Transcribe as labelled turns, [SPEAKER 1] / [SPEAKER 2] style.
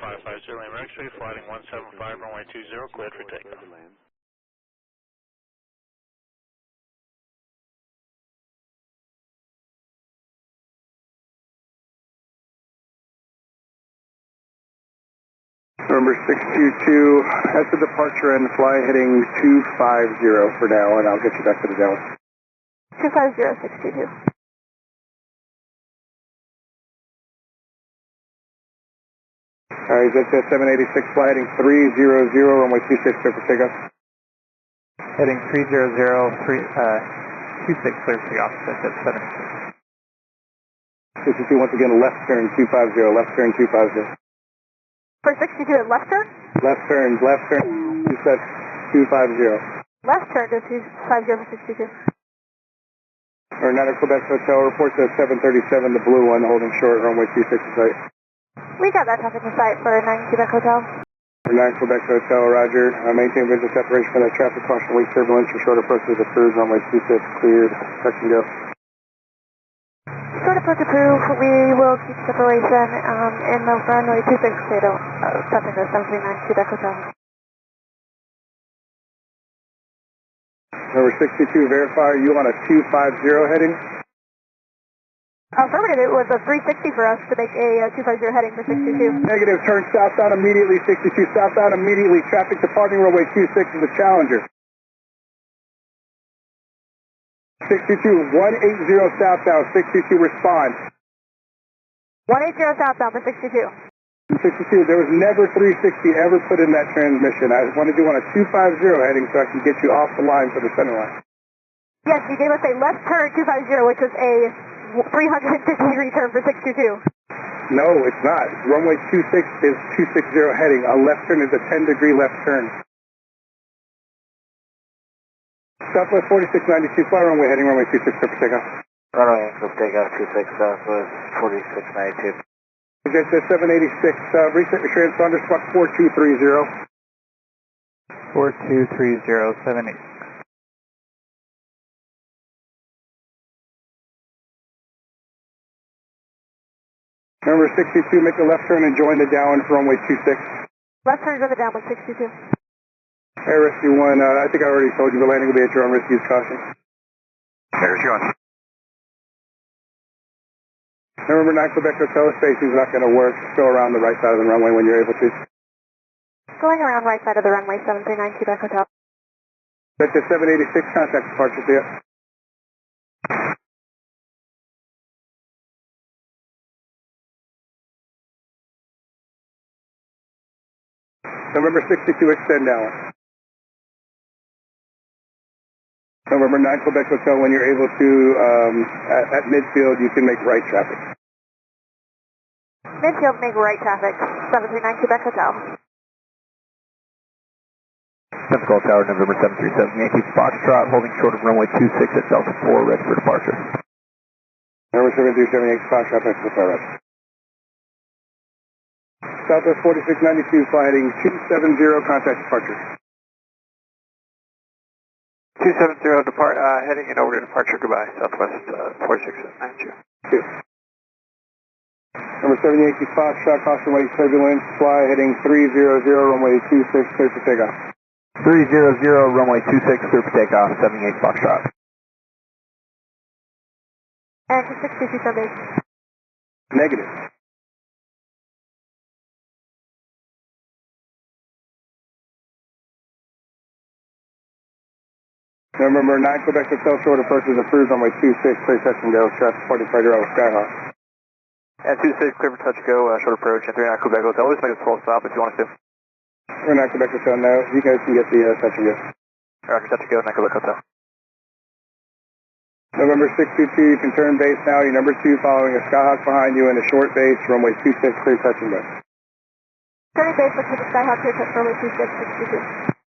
[SPEAKER 1] 550 Lima X-ray, flighting 175, runway 20, cleared for takeoff.
[SPEAKER 2] Number 622, that's the departure and fly heading 250 for now, and I'll get you back to the Dallas.
[SPEAKER 3] 250, 622.
[SPEAKER 2] Alright, that's 786, fly heading 300, runway 26, clear for takeoff.
[SPEAKER 4] Heading 300, 26, clear for takeoff, that's at 7.
[SPEAKER 2] 62, once again, left turn 250, left turn 250.
[SPEAKER 3] For 62, left turn?
[SPEAKER 2] Left turn, you said 250.
[SPEAKER 3] Left turn to 250 for 62.
[SPEAKER 2] Or United Quebec Hotel, reports at 737, the blue one, holding short, runway 26 in sight.
[SPEAKER 3] We got that traffic in sight for 9 Quebec Hotel.
[SPEAKER 2] For 9 Quebec Hotel, roger. Maintain visual separation for that traffic, caution, weak turbulence, for short approaches approved, runway 26, cleared, touch and go.
[SPEAKER 3] Short approach approved, we will keep separation in the runway 26 cleared, traffic to 739 Quebec Hotel.
[SPEAKER 2] Number 62, verify, you on a 250 heading?
[SPEAKER 3] Affirmative, it was a 360 for us to make a 250 heading for 62.
[SPEAKER 2] Negative, turn southbound immediately, 62, southbound immediately, traffic departing runway 26 is a Challenger. 62, 180 southbound, 62, respond.
[SPEAKER 3] 180 southbound for 62.
[SPEAKER 2] 62, there was never 360 ever put in that transmission. I wanted you on a 250 heading so I can get you off the line for the center line.
[SPEAKER 3] Yes, you gave us a left turn 250, which was a 350-degree turn for 62.
[SPEAKER 2] No, it's not. Runway 26 is 260 heading. A left turn is a 10-degree left turn. Southwest 4692, fly runway heading runway 26 for takeoff.
[SPEAKER 4] Runway for takeoff 26, Southwest 4692.
[SPEAKER 2] Jet 786, reset your transponder, squawk 4230.
[SPEAKER 4] 4230, 786.
[SPEAKER 2] Number 62, make a left turn and join the downwind for runway 26.
[SPEAKER 3] Left turn to the downwind 62.
[SPEAKER 2] Air Rescue 1, I think I already told you the landing will be at your own risk, use caution.
[SPEAKER 4] Air Rescue 1.
[SPEAKER 2] Remember 9 Quebec Hotel spacing is not going to work. Go around the right side of the runway when you're able to.
[SPEAKER 3] Going around right side of the runway 739 Quebec Hotel.
[SPEAKER 2] That's a 786, contact departure to you. November 62, extend down. November 9 Quebec Hotel, when you're able to, at midfield, you can make right traffic.
[SPEAKER 3] Midfield, make right traffic, 739 Quebec Hotel.
[SPEAKER 4] Typical Tower, November 737, Yankee Foxtrot, holding short of runway 26 at Delta 4, ready for departure.
[SPEAKER 2] November 737, Yankee Foxtrot, next to fire. Southwest 4692, fly heading 270, contact departure.
[SPEAKER 4] 270, heading in over to departure, goodbye, Southwest 4692.
[SPEAKER 2] Number 7 Yankee Foxtrot, caution wake turbulence, fly heading 300, runway 26, clear for takeoff.
[SPEAKER 4] 300, runway 26, clear for takeoff, 78 Foxtrot.
[SPEAKER 3] And 62 base.
[SPEAKER 2] Negative. November 9 Quebec Hotel, short approach is approved, runway 26, clear touch and go, traffic party fighter out with Skyhawk.
[SPEAKER 4] And 26, clear for touch and go, short approach, and 39 Quebec Hotel. Always make a 12 stop if you want us to.
[SPEAKER 2] We're 9 Quebec Hotel now, you guys can get the touch and go.
[SPEAKER 4] Roger, touch and go, 9 Quebec Hotel.
[SPEAKER 2] November 622, you can turn base now, your number 2 following a Skyhawk behind you and a short base, runway 26, clear touch and go.
[SPEAKER 3] Turning base, look for the Skyhawk, clear touch, runway 26, 62.